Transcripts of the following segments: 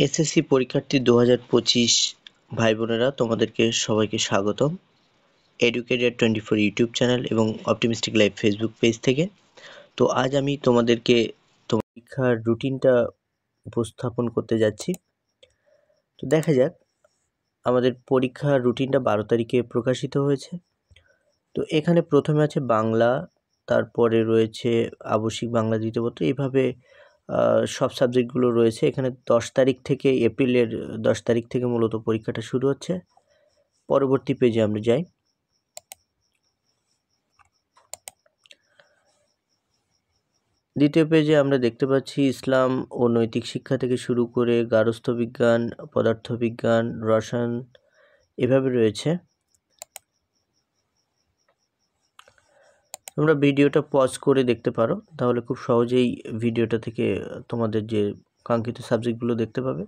SSC পরীক্ষার্থী 2025 ভাই বোনেরা, তোমাদেরকে সবাইকে স্বাগতম এডুকেটেড 24 ইউটিউব চ্যানেল এবং অপটিমিস্টিক লাইফ ফেসবুক পেজ থেকে। তো আজ আমি তোমাদেরকে পরীক্ষার রুটিনটা উপস্থাপন করতে যাচ্ছি। তো দেখা যাক, আমাদের পরীক্ষার রুটিনটা 12 তারিখে প্রকাশিত হয়েছে। তো এখানে প্রথমে আছে বাংলা, তারপরে রয়েছে আবশ্যিক বাংলা দ্বিতীয় পত্র, এইভাবে সব সাবজেক্টগুলো রয়েছে। এখানে 10 তারিখ থেকে, এপ্রিলের 10 তারিখ থেকে মূলত পরীক্ষাটা শুরু হচ্ছে। পরবর্তী পেজে আমরা যাই। দ্বিতীয় পেজে আমরা দেখতে পাচ্ছি ইসলাম ও নৈতিক শিক্ষা থেকে শুরু করে গার্হস্থ্য বিজ্ঞান, পদার্থবিজ্ঞান, রসায়ন এভাবে রয়েছে। তোমরা ভিডিওটা পজ করে দেখতে পারো, তাহলে খুব সহজেই ভিডিওটা থেকে তোমাদের যে কাঙ্ক্ষিত সাবজেক্টগুলো দেখতে পাবে।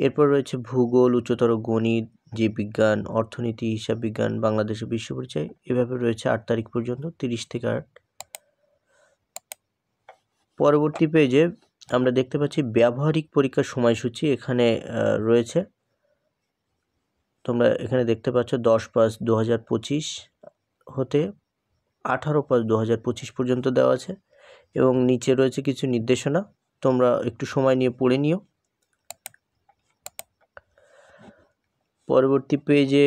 এরপর রয়েছে ভূগোল, উচ্চতর গণিত, জীববিজ্ঞান, অর্থনীতি, হিসাব বিজ্ঞান, বাংলাদেশের বিশ্ব পরিচয়, এভাবে রয়েছে 8 তারিখ পর্যন্ত, 30 থেকে 8। পরবর্তী পেজে আমরা দেখতে পাচ্ছি ব্যবহারিক পরীক্ষার সময়সূচি এখানে রয়েছে। তোমরা এখানে দেখতে পাচ্ছ 10/5/2025 হতে 18/5/2025 পর্যন্ত দেওয়া আছে এবং নিচে রয়েছে কিছু নির্দেশনা। তোমরা একটু সময় নিয়ে পড়ে নিও। পরবর্তী পেজে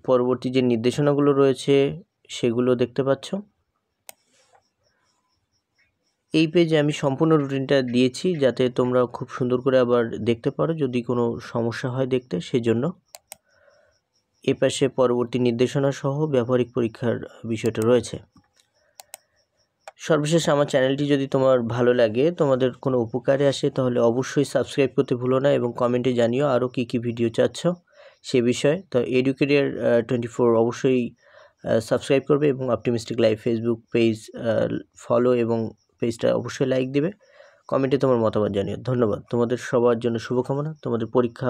পরবর্তী যে নির্দেশনাগুলো রয়েছে সেগুলো দেখতে পাচ্ছ। এই পেজে আমি সম্পূর্ণ রুটিনটা দিয়েছি যাতে তোমরা খুব সুন্দর করে আবার দেখতে পারো যদি কোনো সমস্যা হয় দেখতে, সেজন্য। এ পাশে পরবর্তী নির্দেশনা সহ ব্যবহারিক পরীক্ষার বিষয়টা রয়েছে। সর্বশেষ, আমার চ্যানেলটি যদি তোমার ভালো লাগে, তোমাদের কোনো উপকারে আসে, তাহলে অবশ্যই সাবস্ক্রাইব করতে ভুলো না এবং কমেন্টে জানিও আরও কী কী ভিডিও চাচ্ছ সে বিষয়ে। তো এডুকেটেড 24 অবশ্যই সাবস্ক্রাইব করবে এবং optimistic life Facebook page follow এবং পেজটা অবশ্যই লাইক দেবে। কমেন্টে তোমার মতামত জানিও। ধন্যবাদ। তোমাদের সবার জন্য শুভকামনা। তোমাদের পরীক্ষা